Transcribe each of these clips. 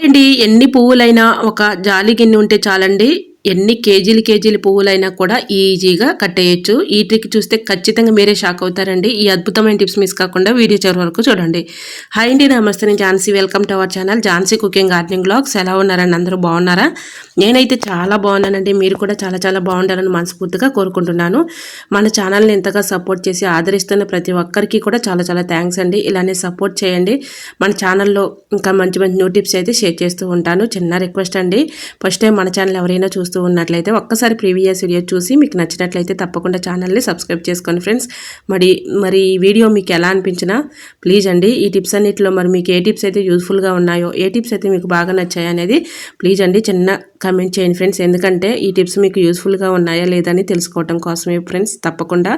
అండి ఎన్ని పువ్వులైనా ఒక జాలి గిన్నె ఉంటే చాలండి. ఎన్ని కేజీలు పువ్వులైనా కూడా ఈజీగా కట్టేయొచ్చు. ఈ ట్రిక్ చూస్తే ఖచ్చితంగా మీరే షాక్ అవుతారండి. ఈ అద్భుతమైన టిప్స్ మిస్ కాకుండా వీడియో చివరి వరకు చూడండి. హాయ్ అండి, నమస్తే. నేను Jhansi. Welcome to our channel Jhansi cooking gardening vlogs. ఎలా ఉన్నారండి? అందరూ బాగున్నారా? నేనైతే చాలా బాగున్నానండి. మీరు కూడా చాలా చాలా బాగుండాలని మనస్ఫూర్తిగా కోరుకుంటున్నాను. మన ఛానల్ని ఎంతగా సపోర్ట్ చేసి ఆదరిస్తున్న ప్రతి ఒక్కరికి కూడా చాలా చాలా థ్యాంక్స్ అండి. ఇలానే సపోర్ట్ చేయండి. మన ఛానల్లో ఇంకా మంచి మంచి న్యూ టిప్స్ అయితే షేర్ చేస్తూ ఉంటాను. చిన్న రిక్వెస్ట్ అండి, ఫస్ట్ టైం మన ఛానల్ ఎవరైనా చూస్తూ ఉన్నట్లయితే ఒక్కసారి ప్రీవియస్ వీడియో చూసి మీకు నచ్చినట్లయితే తప్పకుండా ఛానల్ని సబ్స్క్రైబ్ చేసుకోండి ఫ్రెండ్స్. మరి ఈ వీడియో మీకు ఎలా అనిపించినా ప్లీజ్ అండి, ఈ టిప్స్ అన్నిటిలో మరి మీకు ఏ టిప్స్ అయితే యూస్ఫుల్గా ఉన్నాయో, ఏ టిప్స్ అయితే మీకు బాగా నచ్చాయి అనేది ప్లీజ్ అండి చిన్న కమెంట్ చేయండి ఫ్రెండ్స్. ఎందుకంటే ఈ టిప్స్ మీకు యూస్ఫుల్గా ఉన్నాయా లేదని తెలుసుకోవడం కోసమే ఫ్రెండ్స్. తప్పకుండా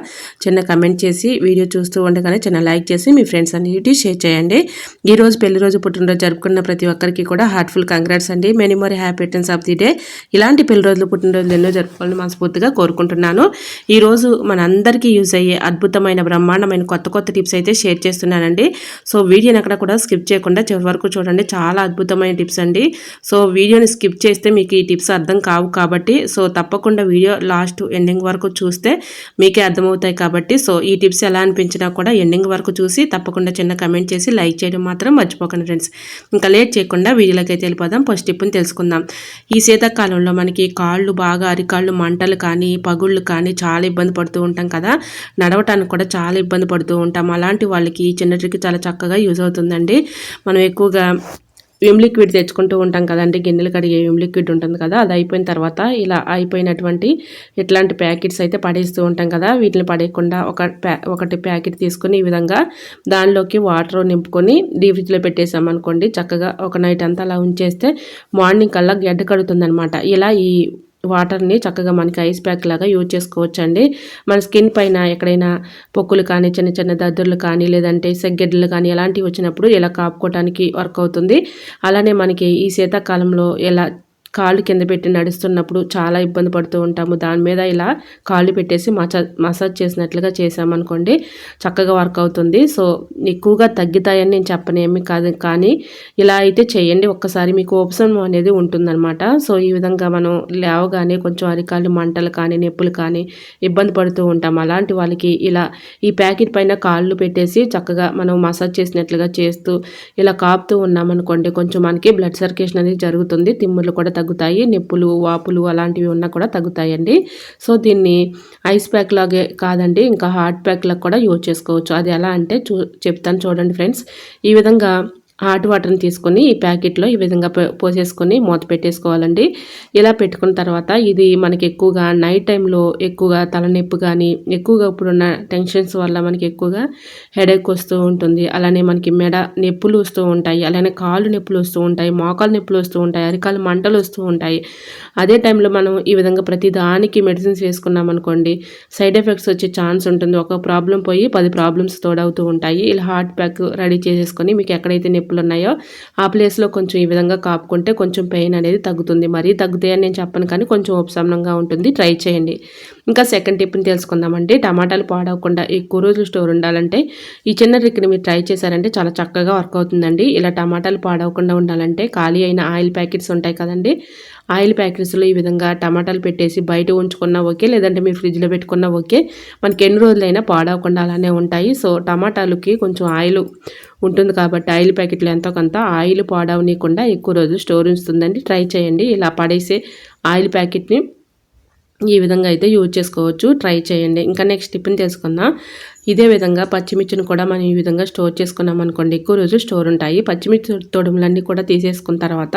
చిన్న కమెంట్ చేసి వీడియో చూస్తూ ఉండగానే చిన్న లైక్ చేసి మీ ఫ్రెండ్స్ అన్నిటి షేర్ చేయండి. ఈరోజు పెళ్లి రోజు పుట్టినరోజు జరుపుకున్న ప్రతి ఒక్కరికి కూడా హార్ట్ఫుల్ కంగ్రాట్స్ అండి. Many more happy returns of the day. ఇలాంటి పెళ్లి రోజులు పుట్టినరోజులు ఎన్నో జరుపుకోవాలని మనస్ఫూర్తిగా కోరుకుంటున్నాను. ఈరోజు మనందరికీ యూజ్ అయ్యే అద్భుతమైన బ్రహ్మాండమైన కొత్త టిప్స్ అయితే షేర్ చేస్తున్నానండి. సో వీడియోని అక్కడ కూడా స్కిప్ చేయకుండా చివరి వరకు చూడండి. చాలా అద్భుతమైన టిప్స్ అండి. సో వీడియోని స్కిప్ చేస్తే మీకు ఈ టిప్స్ అర్థం కావు కాబట్టి సో తప్పకుండా వీడియో లాస్ట్ ఎండింగ్ వరకు చూస్తే మీకే అర్థమవుతాయి కాబట్టి సో ఈ టిప్స్ ఎలా అనిపించినా కూడా ఎండింగ్ వరకు చూసి తప్పకుండా చిన్న కమెంట్ చేసి లైక్ చేయడం మాత్రం మర్చిపోకండి ఫ్రెండ్స్. ఇంకా లేట్ చేయకుండా వీడియోలోకి అయితే వెళ్ళిపోదాం. ఫస్ట్ టిప్ని తెలుసుకుందాం. ఈ శీతాకాలంలో మనకి కాళ్ళు బాగా అరికాళ్ళు మంటలు కానీ పగుళ్ళు కానీ చాలా ఇబ్బంది పడుతూ ఉంటాం కదా. నడవటానికి కూడా చాలా ఇబ్బంది పడుతూ ఉంటాం. అలాంటి వాళ్ళకి ఈ చిన్న ట్రిక్ చాలా చక్కగా యూజ్ అవుతుందండి. మనం ఎక్కువగా విమ్ లిక్విడ్ తెచ్చుకుంటూ ఉంటాం కదండి. గిన్నెలు కడిగే విమ్ లిక్విడ్ ఉంటుంది కదా, అది అయిపోయిన తర్వాత ఇలా అయిపోయినటువంటి ఇట్లాంటి ప్యాకెట్స్ అయితే పడేస్తూ ఉంటాం కదా. వీటిని పడేయకుండా ఒకటి ప్యాకెట్ తీసుకొని ఈ విధంగా దానిలోకి వాటర్ నింపుకొని డీప్ ఫ్రిడ్జ్లో పెట్టేసామనుకోండి, చక్కగా ఒక నైట్ అంతా అలా ఉంచేస్తే మార్నింగ్ కల్లా గడ్డ కడుతుంది అనమాట. ఇలా ఈ వాటర్ని చక్కగా మనకి ఐస్ ప్యాక్ లాగా యూజ్ చేసుకోవచ్చండి. మన స్కిన్ పైన ఎక్కడైనా పొక్కులు కానీ చిన్న చిన్న దద్దుర్లు కానీ లేదంటే సెగ్గెడ్లు కానీ ఎలాంటివి వచ్చినప్పుడు ఇలా కాపుకోవడానికి వర్క్ అవుతుంది. అలానే మనకి ఈ శీతాకాలంలో ఎలా కాళ్ళు కింద పెట్టి నడుస్తున్నప్పుడు చాలా ఇబ్బంది పడుతూ ఉంటాము. దాని మీద ఇలా కాళ్ళు పెట్టేసి మసాజ్ చేసినట్లుగా చేసామనుకోండి, చక్కగా వర్క్ అవుతుంది. సో ఎక్కువగా తగ్గుతాయని నేను చెప్పనేమి కాదు, కానీ ఇలా అయితే చేయండి. ఒక్కసారి మీకు ఉపశమనం అనేది ఉంటుందన్నమాట. సో ఈ విధంగా మనం లేవగానే కొంచెం అరికాళ్ళు మంటలు కానీ నొప్పులు కానీ ఇబ్బంది పడుతూ ఉంటాం. అలాంటి వాళ్ళకి ఇలా ఈ ప్యాకెట్ పైన కాళ్ళు పెట్టేసి చక్కగా మనం మసాజ్ చేసినట్లుగా చేస్తూ ఇలా కాపుతూ ఉన్నామనుకోండి, కొంచెం మనకి బ్లడ్ సర్క్యులేషన్ అనేది జరుగుతుంది. తిమ్ముర్లు కూడా తగ్గుతాయి, నొప్పులు వాపులు అలాంటివి ఉన్నా కూడా తగ్గుతాయండి. సో దీన్ని ఐస్ ప్యాక్ లాగే కాదండి, ఇంకా హాట్ ప్యాక్ లాగా కూడా యూజ్ చేసుకోవచ్చు. అది ఎలా అంటే చెప్తాను చూడండి ఫ్రెండ్స్. ఈ విధంగా హాట్ వాటర్ని తీసుకొని ఈ ప్యాకెట్లో ఈ విధంగా పోసేసుకొని మూత పెట్టేసుకోవాలండి. ఇలా పెట్టుకున్న తర్వాత ఇది మనకి ఎక్కువగా నైట్ టైంలో ఎక్కువగా తలనొప్పి కానీ ఎక్కువగా ఇప్పుడున్న టెన్షన్స్ వల్ల మనకి ఎక్కువగా హెడేక్ వస్తూ ఉంటుంది. అలానే మనకి మెడ నొప్పులు వస్తూ ఉంటాయి, అలానే కాళ్ళు నొప్పులు వస్తూ ఉంటాయి, మోకాలు నొప్పులు వస్తూ ఉంటాయి, అరికాలు మంటలు వస్తూ ఉంటాయి. అదే టైంలో మనం ఈ విధంగా ప్రతి దానికి మెడిసిన్స్ వేసుకున్నాం అనుకోండి, సైడ్ ఎఫెక్ట్స్ వచ్చే ఛాన్స్ ఉంటుంది. ఒక ప్రాబ్లం పోయి 10 ప్రాబ్లమ్స్ తోడవుతూ ఉంటాయి. ఇలా హాట్ ప్యాక్ రెడీ చేసేసుకొని మీకు ఎక్కడైతే నొప్పులు ఉన్నాయో ఆ ప్లేస్లో కొంచెం ఈ విధంగా కాపుకుంటే కొంచెం పెయిన్ అనేది తగ్గుతుంది. మరీ తగ్గుతాయని నేను చెప్పను, కానీ కొంచెం ఉపశమనంగా ఉంటుంది. ట్రై చేయండి. ఇంకా సెకండ్ టిప్ని తెలుసుకుందామండి. టమాటాలు పాడవకుండా ఎక్కువ రోజులు స్టోర్ ఉండాలంటే ఈ చిన్న ట్రిక్ని మీరు ట్రై చేశారంటే చాలా చక్కగా వర్క్ అవుతుందండి. ఇలా టమాటాలు పాడవకుండా ఉండాలంటే ఖాళీ అయిన ఆయిల్ ప్యాకెట్స్ ఉంటాయి కదండి, ఆయిల్ ప్యాకెట్స్లో ఈ విధంగా టమాటాలు పెట్టేసి బయట ఉంచుకున్నా ఓకే, లేదంటే మీరు ఫ్రిడ్జ్లో పెట్టుకున్నా ఓకే, మనకి ఎన్ని రోజులైనా పాడవకుండా అలానే ఉంటాయి. సో టమాటాలకి కొంచెం ఆయిల్ ఉంటుంది కాబట్టి ఆయిల్ ప్యాకెట్లు ఎంతో కొంత ఆయిల్ పాడవనీయకుండా ఎక్కువ రోజులు స్టోర్ ఉంచుతుందండి. ట్రై చేయండి. ఇలా పడేసే ఆయిల్ ప్యాకెట్ని ఈ విధంగా అయితే యూజ్ చేసుకోవచ్చు. ట్రై చేయండి. ఇంకా నెక్స్ట్ టిప్ని తెలుసుకుందాం. ఇదే విధంగా పచ్చిమిర్చిని కూడా మనం ఈ విధంగా స్టోర్ చేసుకున్నాం అనుకోండి, ఎక్కువ రోజులు స్టోర్ ఉంటాయి. పచ్చిమిర్చి తొడుములన్నీ కూడా తీసేసుకున్న తర్వాత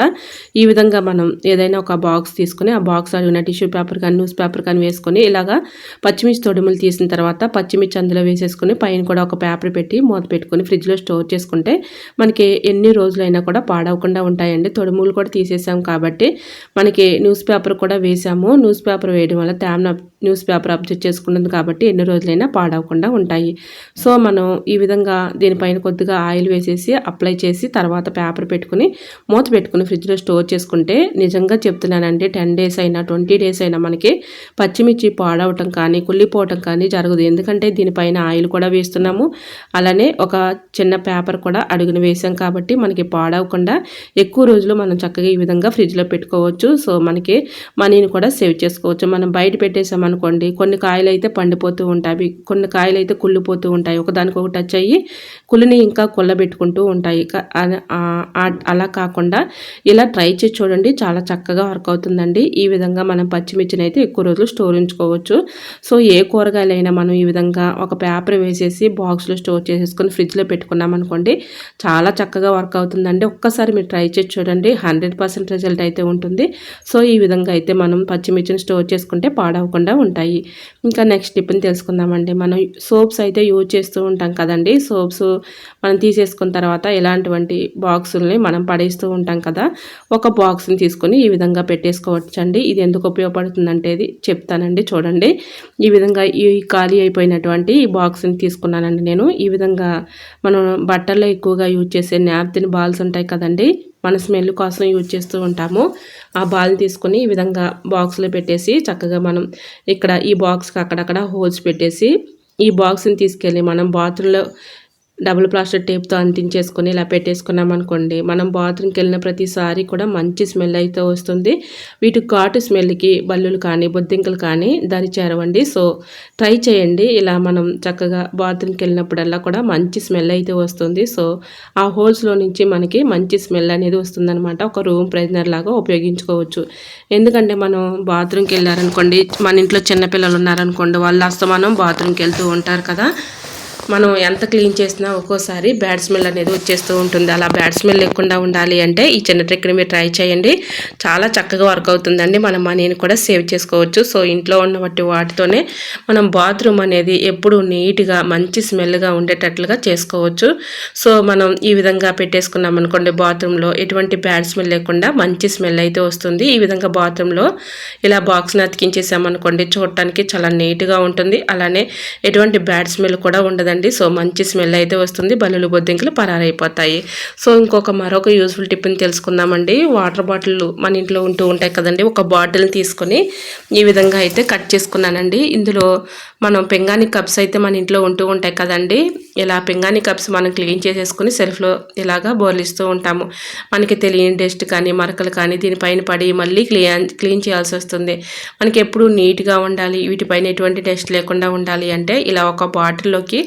ఈ విధంగా మనం ఏదైనా ఒక బాక్స్ తీసుకుని ఆ బాక్స్ అడిగిన టిష్యూ పేపర్ కానీ న్యూస్ పేపర్ కానీ వేసుకొని ఇలాగా పచ్చిమిర్చి తొడుములు తీసిన తర్వాత పచ్చిమిర్చి అందులో వేసేసుకుని పైన కూడా ఒక పేపర్ పెట్టి మూత పెట్టుకొని ఫ్రిడ్జ్లో స్టోర్ చేసుకుంటే మనకి ఎన్ని రోజులైనా కూడా పాడవకుండా ఉంటాయండి. తొడుములు కూడా తీసేసాం కాబట్టి మనకి న్యూస్ పేపర్ కూడా వేసాము. న్యూస్ పేపర్ వేయడం వల్ల తేమ న్యూస్ పేపర్ అబ్జర్వ్ చేసుకుంటుంది కాబట్టి ఎన్ని రోజులైనా పాడవకుండా ఉంటాయి ఉంటాయి. సో మనం ఈ విధంగా దీనిపైన కొద్దిగా ఆయిల్ వేసేసి అప్లై చేసి తర్వాత పేపర్ పెట్టుకుని మూత పెట్టుకుని ఫ్రిడ్జ్లో స్టోర్ చేసుకుంటే నిజంగా చెప్తున్నానండి 10 డేస్ అయినా 20 డేస్ అయినా మనకి పచ్చిమిర్చి పాడవటం కానీ కుళ్ళిపోవటం కానీ జరగదు. ఎందుకంటే దీనిపైన ఆయిల్ కూడా వేస్తున్నాము, అలానే ఒక చిన్న పేపర్ కూడా అడుగున వేసాం కాబట్టి మనకి పాడవకుండా ఎక్కువ రోజులు మనం చక్కగా ఈ విధంగా ఫ్రిడ్జ్లో పెట్టుకోవచ్చు. సో మనకి మనీని కూడా సేవ్ చేసుకోవచ్చు. మనం బయట పెట్టేసామనుకోండి కొన్ని కాయలు అయితే పండిపోతూ ఉంటాయి, కొన్ని కాయలు అయితే కుళ్ళిపోతూ ఉంటాయి, ఒకదానికొకటి టచ్ అయ్యి కుళ్ళిని ఇంకా కుళ్ళబెట్టుకుంటూ ఉంటాయి. అలా కాకుండా ఇలా ట్రై చేసి చూడండి, చాలా చక్కగా వర్క్ అవుతుందండి. ఈ విధంగా మనం పచ్చిమిర్చిని అయితే ఎక్కువ రోజులు స్టోర్ ఉంచుకోవచ్చు. సో ఏ కూరగాయలైనా మనం ఈ విధంగా ఒక పేపర్ వేసేసి బాక్స్లో స్టోర్ చేసేసుకొని ఫ్రిడ్జ్లో పెట్టుకున్నాం అనుకోండి, చాలా చక్కగా వర్క్ అవుతుందండి. ఒక్కసారి మీరు ట్రై చేసి చూడండి, 100% రిజల్ట్ అయితే ఉంటుంది. సో ఈ విధంగా అయితే మనం పచ్చిమిర్చిని స్టోర్ చేసుకుంటే పాడవకుండా ఉంటాయి. ఇంకా నెక్స్ట్ టిప్ని తెలుసుకుందామండి. మనం సోప్స్ అయితే యూజ్ చేస్తూ ఉంటాం కదండి. సోప్స్ మనం తీసేసుకున్న తర్వాత ఇలాంటివంటి బాక్సుల్ని మనం పడేస్తూ ఉంటాం కదా. ఒక బాక్స్ని తీసుకొని ఈ విధంగా పెట్టేసుకోవచ్చండి. ఇది ఎందుకు ఉపయోగపడుతుందంటే ఇది చెప్తానండి, చూడండి. ఈ విధంగా ఈ ఖాళీ అయిపోయినటువంటి ఈ బాక్స్ని తీసుకున్నానండి నేను. ఈ విధంగా మనం బట్టల్లో ఎక్కువగా యూజ్ చేసే నాప్కిన్ బాల్స్ ఉంటాయి కదండి, మన స్మెల్ కోసం యూజ్ చేస్తూ ఉంటాము. ఆ బాల్ని తీసుకొని ఈ విధంగా బాక్స్లో పెట్టేసి చక్కగా మనం ఇక్కడ ఈ బాక్స్కి అక్కడక్కడ హోల్స్ పెట్టేసి ఈ బాక్స్ని తీసుకెళ్ళి మనం బాత్రూంలో డబుల్ ప్లాస్టర్ టేప్తో అంటించేసుకొని ఇలా పెట్టేసుకున్నాం అనుకోండి, మనం బాత్రూమ్కి వెళ్ళిన ప్రతిసారి కూడా మంచి స్మెల్ అయితే వస్తుంది. వీటి ఘాటు స్మెల్కి బల్లులు కానీ బొద్దింకలు కానీ దరి చేరవండి. సో ట్రై చేయండి. ఇలా మనం చక్కగా బాత్రూమ్కి వెళ్ళినప్పుడల్లా కూడా మంచి స్మెల్ అయితే వస్తుంది. సో ఆ హోల్స్లో నుంచి మనకి మంచి స్మెల్ అనేది వస్తుందన్నమాట. ఒక రూమ్ ఫ్రెషనర్ లాగా ఉపయోగించుకోవచ్చు. ఎందుకంటే మనం బాత్రూమ్కి వెళ్ళారనుకోండి, మన ఇంట్లో చిన్నపిల్లలు ఉన్నారనుకోండి, వాళ్ళు అస్తమానం బాత్రూమ్కి వెళ్తూ ఉంటారు కదా. మనం ఎంత క్లీన్ చేసినా ఒక్కోసారి బ్యాడ్ స్మెల్ అనేది వచ్చేస్తూ ఉంటుంది. అలా బ్యాడ్ స్మెల్ లేకుండా ఉండాలి అంటే ఈ చిన్న ట్రిక్ని మీరు ట్రై చేయండి, చాలా చక్కగా వర్క్ అవుతుందండి. మనం మనీని కూడా సేవ్ చేసుకోవచ్చు. సో ఇంట్లో ఉన్న వాటితోనే మనం బాత్రూమ్ అనేది ఎప్పుడు నీట్గా మంచి స్మెల్గా ఉండేటట్లుగా చేసుకోవచ్చు. సో మనం ఈ విధంగా పెట్టేసుకున్నాం అనుకోండి, బాత్రూంలో ఎటువంటి బ్యాడ్ స్మెల్ లేకుండా మంచి స్మెల్ అయితే వస్తుంది. ఈ విధంగా బాత్రూంలో ఇలా బాక్స్ని అతికించేసామనుకోండి, చూడటానికి చాలా నీట్గా ఉంటుంది, అలానే ఎటువంటి బ్యాడ్ స్మెల్ కూడా ఉండదండి. సో మంచి స్మెల్ అయితే వస్తుంది, బల్లులు బొద్దింకలు పరారైపోతాయి. సో మరొక యూజ్ఫుల్ టిప్ని తెలుసుకుందామండి. వాటర్ బాటిల్ మన ఇంట్లో ఉంటూ ఉంటాయి కదండి, ఒక బాటిల్ని తీసుకొని ఈ విధంగా అయితే కట్ చేసుకున్నానండి. ఇందులో మనం పింగాణి కప్స్ అయితే మన ఇంట్లో ఉంటూ ఉంటాయి కదండి, ఇలా పింగాణి కప్స్ మనం క్లీన్ చేసేసుకుని సెల్ఫ్లో ఇలాగా బోర్లిస్తూ ఉంటాము. మనకి తెలియని డస్ట్ కానీ మరకలు కానీ దీనిపైన పడి మళ్ళీ క్లీన్ చేయాల్సి వస్తుంది. మనకి ఎప్పుడు నీట్గా ఉండాలి, వీటిపైన ఎటువంటి డస్ట్ లేకుండా ఉండాలి అంటే ఇలా ఒక బాటిల్లోకి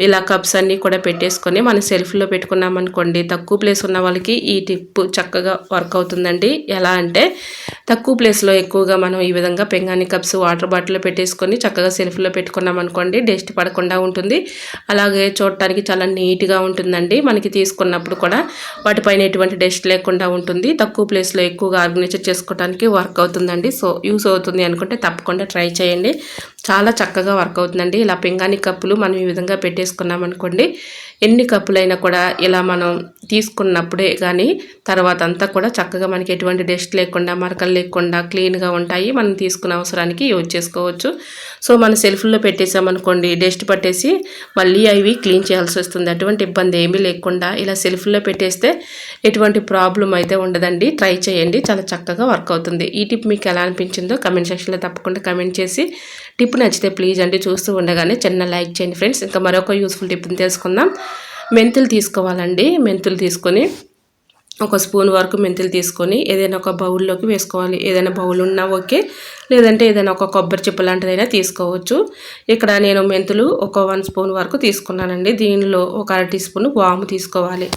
ఇలా కప్స్ అన్నీ కూడా పెట్టేసుకొని మనం సెల్ఫ్లో పెట్టుకున్నాం అనుకోండి, తక్కువ ప్లేస్ ఉన్న వాళ్ళకి ఈ టిప్ చక్కగా వర్క్ అవుతుందండి. ఎలా అంటే తక్కువ ప్లేస్లో ఎక్కువగా మనం ఈ విధంగా పింగాణి కప్స్ వాటర్ బాటిల్లో పెట్టేసుకొని చక్కగా సెల్ఫ్లో పెట్టుకున్నాం అనుకోండి, డస్ట్ పడకుండా ఉంటుంది, అలాగే చూడటానికి చాలా నీట్గా ఉంటుందండి. మనకి తీసుకున్నప్పుడు కూడా వాటిపైన ఎటువంటి డస్ట్ లేకుండా ఉంటుంది. తక్కువ ప్లేస్లో ఎక్కువగా ఆర్గనైజ్ చేసుకోవడానికి వర్క్ అవుతుందండి. సో యూస్ అవుతుంది అనుకుంటే తప్పకుండా ట్రై చేయండి, చాలా చక్కగా వర్క్ అవుతుందండి. ఇలా పింగాణి కప్పులు మనం ఈ విధంగా పెట్టేసుకున్నాం అనుకోండి, ఎన్ని కప్పులైనా కూడా ఇలా మనం తీసుకున్నప్పుడే కానీ తర్వాత అంతా కూడా చక్కగా మనకి ఎటువంటి డస్ట్ లేకుండా మరకలు లేకుండా క్లీన్గా ఉంటాయి. మనం తీసుకున్న అవసరానికి యూజ్ చేసుకోవచ్చు. సో మన సెల్ఫ్లో పెట్టేసామనుకోండి, డస్ట్ పట్టేసి మళ్ళీ అవి క్లీన్ చేయాల్సి వస్తుంది. అటువంటి ఇబ్బంది ఏమీ లేకుండా ఇలా సెల్ఫ్లో పెట్టేస్తే ఎటువంటి ప్రాబ్లం అయితే ఉండదండి. ట్రై చేయండి, చాలా చక్కగా వర్క్ అవుతుంది. ఈ టిప్ మీకు ఎలా అనిపించిందో కమెంట్ సెక్షన్లో తప్పకుండా కమెంట్ చేసి, టిప్ నచ్చితే ప్లీజ్ అండి చూస్తూ ఉండగానే చిన్న లైక్ చేయండి ఫ్రెండ్స్. ఇంకా మరొక యూస్ఫుల్ టిప్ని తెలుసుకుందాం. మెంతులు తీసుకోవాలండి. మెంతులు తీసుకొని ఒక స్పూన్ వరకు మెంతులు తీసుకొని ఏదైనా ఒక బౌల్లోకి వేసుకోవాలి. ఏదైనా బౌల్ ఉన్నా ఓకే, లేదంటే ఏదైనా ఒక కొబ్బరి చిప్ప లాంటిదైనా తీసుకోవచ్చు. ఇక్కడ నేను మెంతులు ఒక 1 స్పూన్ వరకు తీసుకున్నానండి. దీనిలో ఒక 1/2 టీ స్పూన్ వాము తీసుకోవాలి.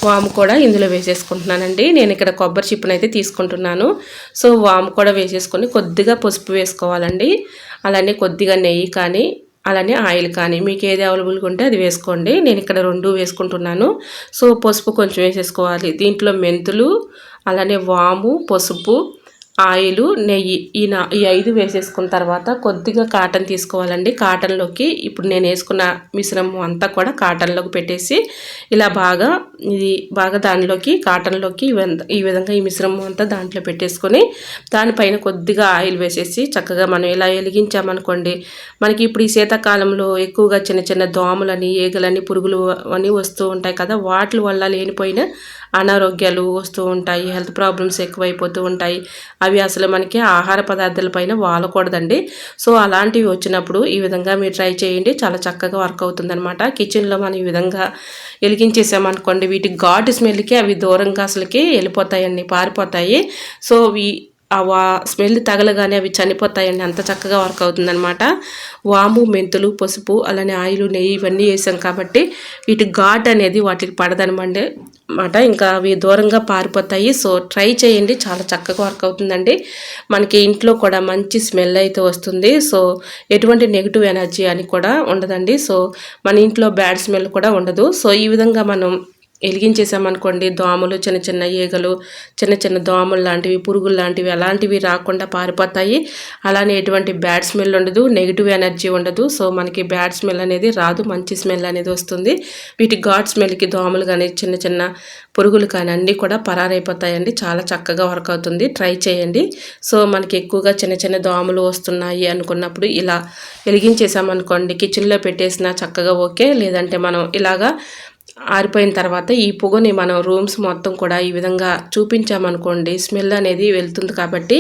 వాము కూడా ఇందులో వేసేసుకుంటున్నానండి. నేను ఇక్కడ కొబ్బరి చిప్పనైతే తీసుకుంటున్నాను. సో వాము కూడా వేసేసుకొని కొద్దిగా పసుపు వేసుకోవాలండి, అలానే కొద్దిగా నెయ్యి కానీ అలానే ఆయిల్ కానీ మీకు ఏది అవైలబుల్గా ఉంటే అది వేసుకోండి. నేను ఇక్కడ 2 వేసుకుంటున్నాను. సో పసుపు కొంచెం వేసేసుకోవాలి. దీంట్లో మెంతులు అలానే వాము పసుపు ఆయిలు, నెయ్యి ఈ 5 వేసేసుకున్న తర్వాత కొద్దిగా కాటన్ తీసుకోవాలండి. కాటన్లోకి ఇప్పుడు నేను వేసుకున్న మిశ్రమం అంతా కూడా కాటన్లోకి పెట్టేసి ఇలా బాగా దానిలోకి కాటన్లోకి ఈ విధంగా ఈ మిశ్రమం అంతా దాంట్లో పెట్టేసుకొని దానిపైన కొద్దిగా ఆయిల్ వేసేసి చక్కగా మనం ఇలా వెలిగించామనుకోండి, మనకి ఇప్పుడు ఈ శీతాకాలంలో ఎక్కువగా చిన్న చిన్న దోమలని, ఈగలని, పురుగులు అని వస్తూ ఉంటాయి కదా, వాటి వల్ల లేనిపోయిన అనారోగ్యాలు వస్తూ ఉంటాయి, హెల్త్ ప్రాబ్లమ్స్ ఎక్కువైపోతూ ఉంటాయి. అవి అసలు మనకి ఆహార పదార్థాల పైన వాలకూడదండి. సో అలాంటివి వచ్చినప్పుడు ఈ విధంగా మీరు ట్రై చేయండి, చాలా చక్కగా వర్క్ అవుతుందన్నమాట. కిచెన్లో మనం ఈ విధంగా వెలిగించేసామనుకోండి, వీటి ఘాటు స్మెల్కి అవి దూరంగా అసలుకి వెళ్ళిపోతాయండి, పారిపోతాయి. సో స్మెల్ తగలగానే అవి చనిపోతాయండి, అంత చక్కగా వర్క్ అవుతుందన్నమాట. వాము, మెంతులు, పసుపు, అలానే ఆయిల్, నెయ్యి ఇవన్నీ వేసాం కాబట్టి వీటి ఘాట్ అనేది వాటికి పడదనమాట, ఇంకా అవి దూరంగా పారిపోతాయి. సో ట్రై చేయండి, చాలా చక్కగా వర్క్ అవుతుందండి. మనకి ఇంట్లో కూడా మంచి స్మెల్ అయితే వస్తుంది. సో ఎటువంటి నెగిటివ్ ఎనర్జీ అని కూడా ఉండదండి. సో మన ఇంట్లో బ్యాడ్ స్మెల్ కూడా ఉండదు. సో ఈ విధంగా మనం వెలిగించేసామనుకోండి, దోమలు, చిన్న చిన్న ఈగలు, చిన్న చిన్న దోమలు లాంటివి, పురుగులు లాంటివి అలాంటివి రాకుండా పారిపోతాయి. అలానే ఎటువంటి బ్యాడ్ స్మెల్ ఉండదు, నెగిటివ్ ఎనర్జీ ఉండదు. సో మనకి బ్యాడ్ స్మెల్ అనేది రాదు, మంచి స్మెల్ అనేది వస్తుంది. వీటి ఘాట్ స్మెల్కి దోమలు కానీ, చిన్న చిన్న పురుగులు కానీ అన్నీ కూడా పరారైపోతాయండి. చాలా చక్కగా వర్క్ అవుతుంది, ట్రై చేయండి. సో మనకి ఎక్కువగా చిన్న చిన్న దోమలు వస్తున్నాయి అనుకున్నప్పుడు ఇలా వెలిగించేసామనుకోండి, కిచెన్లో పెట్టేసినా చక్కగా ఓకే. లేదంటే మనం ఇలాగా ఆరిపోయిన తర్వాత ఈ పొగని మనం రూమ్స్ మొత్తం కూడా ఈ విధంగా చూపించామనుకోండి, స్మెల్ అనేది వెళ్తుంది. కాబట్టి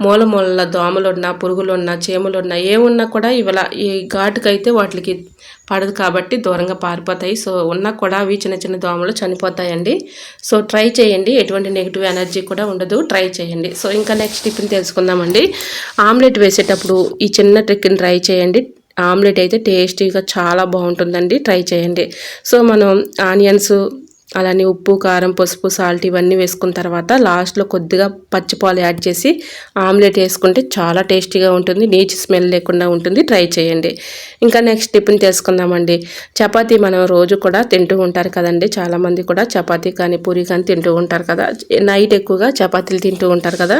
మూల దోమలున్నా, పురుగులున్నా, చీమలున్నా, ఏమున్నా కూడా ఈ ఘాటుకైతే వాటికి పడదు కాబట్టి దూరంగా పారిపోతాయి. సో ఉన్నా కూడా అవి చిన్న చిన్న దోమలు చనిపోతాయండి. సో ట్రై చేయండి, ఎటువంటి నెగిటివ్ ఎనర్జీ కూడా ఉండదు, ట్రై చేయండి. సో ఇంకా నెక్స్ట్ టిఫిన్ తెలుసుకుందామండి. ఆమ్లెట్ వేసేటప్పుడు ఈ చిన్న ట్రిక్ని ట్రై చేయండి. ఆమ్లెట్ అయితే టేస్టీగా చాలా బాగుంటుందండి, ట్రై చేయండి. సో మనం ఆనియన్స్, అలానే ఉప్పు, కారం, పసుపు, సాల్ట్ ఇవన్నీ వేసుకున్న తర్వాత లాస్ట్లో కొద్దిగా పచ్చిపాలు యాడ్ చేసి ఆమ్లెట్ వేసుకుంటే చాలా టేస్టీగా ఉంటుంది, నీచు స్మెల్ లేకుండా ఉంటుంది, ట్రై చేయండి. ఇంకా నెక్స్ట్ టిఫిన్ తెలుసుకుందామండి. చపాతీ మనం రోజు కూడా తింటూ ఉంటారు కదండి, చాలామంది కూడా చపాతీ కానీ పూరి కానీ తింటూ ఉంటారు కదా, నైట్ ఎక్కువగా చపాతీలు తింటూ ఉంటారు కదా.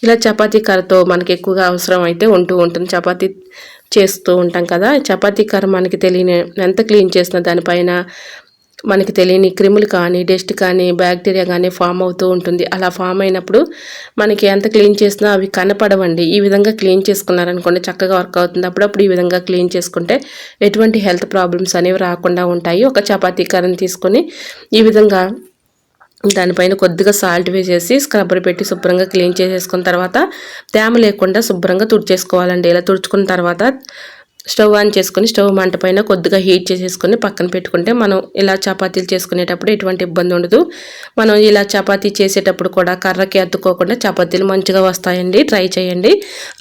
ఇలా చపాతీ కర్రతో మనకి ఎక్కువగా అవసరం అయితే ఉంటుంది. చపాతీ చేస్తూ ఉంటాం కదా, చపాతీ కర్ర మనకి తెలియని ఎంత క్లీన్ చేసినా దానిపైన మనకి తెలియని క్రిములు కానీ, డస్ట్ కానీ, బ్యాక్టీరియా కానీ ఫామ్ అవుతూ ఉంటుంది. అలా ఫామ్ అయినప్పుడు మనకి ఎంత క్లీన్ చేసినా అవి కనపడవండి. ఈ విధంగా క్లీన్ చేసుకున్నారనుకోండి చక్కగా వర్క్ అవుతుంది. అప్పుడప్పుడు ఈ విధంగా క్లీన్ చేసుకుంటే ఎటువంటి హెల్త్ ప్రాబ్లమ్స్ అనేవి రాకుండా ఉంటాయి. ఒక చపాతీ కర్రని తీసుకొని ఈ విధంగా దానిపైన కొద్దిగా సాల్ట్ వేసేసి స్క్రబ్బర్ పెట్టి శుభ్రంగా క్లీన్ చేసేసుకున్న తర్వాత తేమ లేకుండా శుభ్రంగా తుడిచేసుకోవాలండి. ఇలా తుడుచుకున్న తర్వాత స్టవ్ ఆన్ చేసుకొని స్టవ్ మంట పైన కొద్దిగా హీట్ చేసేసుకొని పక్కన పెట్టుకుంటే మనం ఇలా చపాతీలు చేసుకునేటప్పుడు ఎటువంటి ఇబ్బంది ఉండదు. మనం ఇలా చపాతీ చేసేటప్పుడు కూడా కర్రకి అతుక్కోకుండా చపాతీలు మంచిగా వస్తాయండి, ట్రై చేయండి.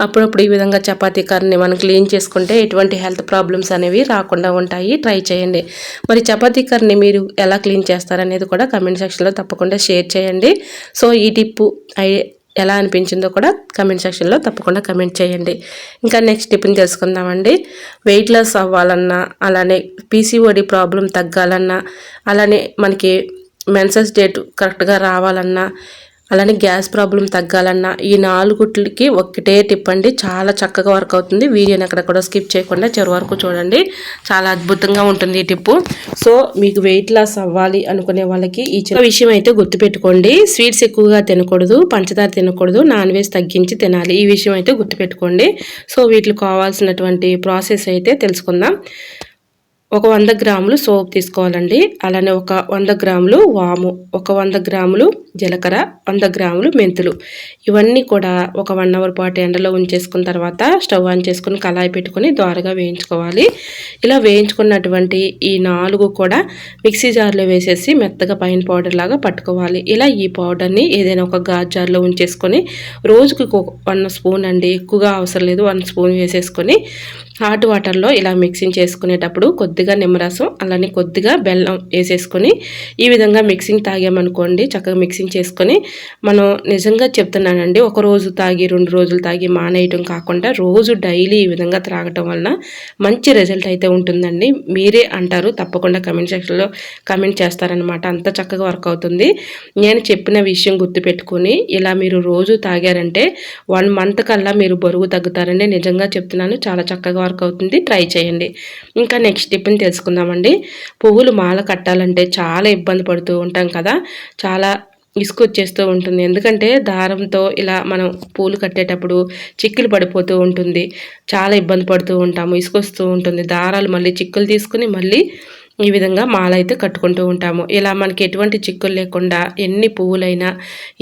అప్పుడప్పుడు ఈ విధంగా చపాతీ కర్రని మనం క్లీన్ చేసుకుంటే ఎటువంటి హెల్త్ ప్రాబ్లమ్స్ అనేవి రాకుండా ఉంటాయి, ట్రై చేయండి. మరి చపాతీ కర్రని మీరు ఎలా క్లీన్ చేస్తారనేది కూడా కమెంట్ సెక్షన్లో తప్పకుండా షేర్ చేయండి. సో ఈ టిప్పు ఎలా అనిపించిందో కూడా కమెంట్ సెక్షన్లో తప్పకుండా కమెంట్ చేయండి. ఇంకా నెక్స్ట్ టిప్ని తెలుసుకుందామండి. వెయిట్ లాస్ అవ్వాలన్నా, అలానే పీసీఓడి ప్రాబ్లం తగ్గాలన్నా, అలానే మనకి మెన్సెస్ డేట్ కరెక్ట్గా రావాలన్నా, అలానే గ్యాస్ ప్రాబ్లం తగ్గాలన్నా ఈ 4 ఒకటే టిప్ అండి, చాలా చక్కగా వర్క్ అవుతుంది. వీడియోని అక్కడ కూడా స్కిప్ చేయకుండా చివరి వరకు చూడండి, చాలా అద్భుతంగా ఉంటుంది ఈ టిప్పు. సో మీకు వెయిట్ లాస్ అవ్వాలి అనుకునే వాళ్ళకి ఈ చిన్న విషయం అయితే గుర్తుపెట్టుకోండి. స్వీట్స్ ఎక్కువగా తినకూడదు, పంచదార తినకూడదు, నాన్ వెజ్ తగ్గించి తినాలి, ఈ విషయం అయితే గుర్తుపెట్టుకోండి. సో వీటికి కావాల్సినటువంటి ప్రాసెస్ అయితే తెలుసుకుందాం. ఒక 100 గ్రాములు సోప్ తీసుకోవాలండి. అలానే ఒక 100 గ్రాములు వాము, ఒక 100 గ్రాములు జీలకర్ర, 100 గ్రాములు మెంతులు, ఇవన్నీ కూడా ఒక 1 అవర్ పాటు ఎండలో ఉంచేసుకున్న తర్వాత స్టవ్ ఆన్ చేసుకుని కళాయి పెట్టుకుని దోరగా వేయించుకోవాలి. ఇలా వేయించుకున్నటువంటి ఈ 4 కూడా మిక్సీ జార్లో వేసేసి మెత్తగా పైన పౌడర్ లాగా పట్టుకోవాలి. ఇలా ఈ పౌడర్ని ఏదైనా ఒక గాజు జార్లో ఉంచేసుకొని రోజుకి 1 స్పూన్ అండి, ఎక్కువగా అవసరం లేదు, 1 స్పూన్ వేసేసుకొని హాట్ వాటర్లో ఇలా మిక్సింగ్ చేసుకునేటప్పుడు కొద్దిగా నిమ్మరసం అలానే కొద్దిగా బెల్లం వేసేసుకొని ఈ విధంగా మిక్సింగ్ తాగామనుకోండి, చక్కగా మిక్సింగ్ చేసుకొని మనం నిజంగా చెప్తున్నానండి, ఒక రోజు తాగి 2 రోజులు తాగి మానేయటం కాకుండా రోజు డైలీ ఈ విధంగా త్రాగటం వలన మంచి రిజల్ట్ అయితే ఉంటుందండి. మీరే అంటారు, తప్పకుండా కమెంట్ సెక్షన్లో కమెంట్ చేస్తారనమాట. అంత చక్కగా వర్క్ అవుతుంది. నేను చెప్పిన విషయం గుర్తుపెట్టుకొని ఇలా మీరు రోజు తాగారంటే 1 మంత్ కల్లా మీరు బరువు తగ్గుతారండి. నిజంగా చెప్తున్నాను, చాలా చక్కగా వర్క్ అవుతుంది. ట్రై చేయండి. ఇంకా నెక్స్ట్ టిప్ని తెలుసుకుందామండి. పువ్వులు మాల కట్టాలంటే చాలా ఇబ్బంది పడుతూ ఉంటాం కదా, చాలా ఇసుకొచ్చేస్తూ ఉంటుంది. ఎందుకంటే దారంతో ఇలా మనం పూలు కట్టేటప్పుడు చిక్కులు పడిపోతూ ఉంటుంది, చాలా ఇబ్బంది పడుతూ ఉంటాము, ఇసుకొస్తూ ఉంటుంది. దారాలు మళ్ళీ చిక్కులు తీసుకుని మళ్ళీ ఈ విధంగా మాల అయితే కట్టుకుంటూ ఉంటాము. ఇలా మనకి ఎటువంటి చిక్కులు లేకుండా ఎన్ని పువ్వులైనా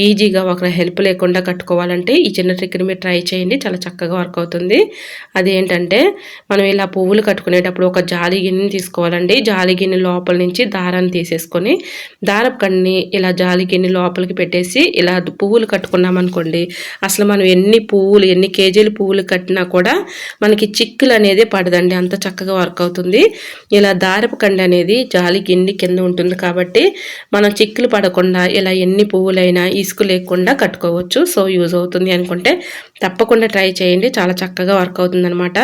ఈజీగా ఒకరి హెల్ప్ లేకుండా కట్టుకోవాలంటే ఈ చిన్న ట్రిక్ని మీరు ట్రై చేయండి, చాలా చక్కగా వర్క్ అవుతుంది. అదేంటంటే మనం ఇలా పువ్వులు కట్టుకునేటప్పుడు ఒక జాలి గిన్నెని తీసుకోవాలండి. జాలి గిన్నె లోపల నుంచి దారాన్ని తీసేసుకొని దారపు కన్ని ఇలా జాలి గిన్నె లోపలికి పెట్టేసి ఇలా పువ్వులు కట్టుకున్నామనుకోండి, అసలు మనం ఎన్ని కేజీలు పువ్వులు కట్టినా కూడా మనకి చిక్కులు అనేది పడదండి, అంత చక్కగా వర్క్ అవుతుంది. ఇలా దారపు కండి అనేది జాలి గిన్నె కింద ఉంటుంది కాబట్టి మనం చిక్కులు పడకుండా ఇలా ఎన్ని పువ్వులైనా ఇసుక లేకుండా కట్టుకోవచ్చు. సో యూజ్ అవుతుంది అనుకుంటే తప్పకుండా ట్రై చేయండి, చాలా చక్కగా వర్క్ అవుతుంది అనమాట.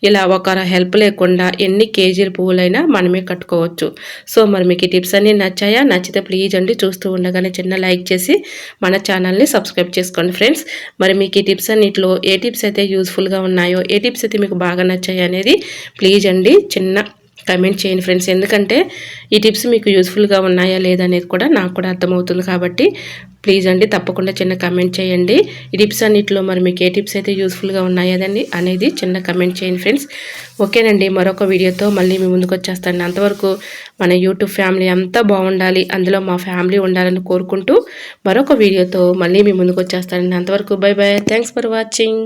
ఇలా ఒకరి హెల్ప్ లేకుండా ఎన్ని కేజీల పువ్వులైనా మనమే కట్టుకోవచ్చు. సో మరి మీకు ఈ టిప్స్ అన్నీ నచ్చాయా? నచ్చితే ప్లీజ్ అండి చూస్తూ ఉండగానే చిన్న లైక్ చేసి మన ఛానల్ని సబ్స్క్రైబ్ చేసుకోండి ఫ్రెండ్స్. మరి మీకు ఈ టిప్స్ అన్నిటిలో ఏ టిప్స్ అయితే యూస్ఫుల్గా ఉన్నాయో, ఏ టిప్స్ అయితే మీకు బాగా నచ్చాయి అనేది ప్లీజ్ అండి చిన్న కమెంట్ చేయండి ఫ్రెండ్స్. ఎందుకంటే ఈ టిప్స్ మీకు యూస్ఫుల్గా ఉన్నాయా లేదా అనేది కూడా నాకు కూడా అర్థమవుతుంది కాబట్టి ప్లీజ్ అండి తప్పకుండా చిన్న కమెంట్ చేయండి. ఈ టిప్స్ అన్నిటిలో మరి మీకు ఏ టిప్స్ అయితే యూస్ఫుల్గా ఉన్నాయని అనేది చిన్న కమెంట్ చేయండి ఫ్రెండ్స్. ఓకేనండి, మరొక వీడియోతో మళ్ళీ మీ ముందుకు వచ్చేస్తాను. అంతవరకు మన యూట్యూబ్ ఫ్యామిలీ అంతా బాగుండాలి, అందులో మా ఫ్యామిలీ ఉండాలని కోరుకుంటూ మరొక వీడియోతో మళ్ళీ మీ ముందుకు వచ్చేస్తానండి. అంతవరకు by by, thanks for watching.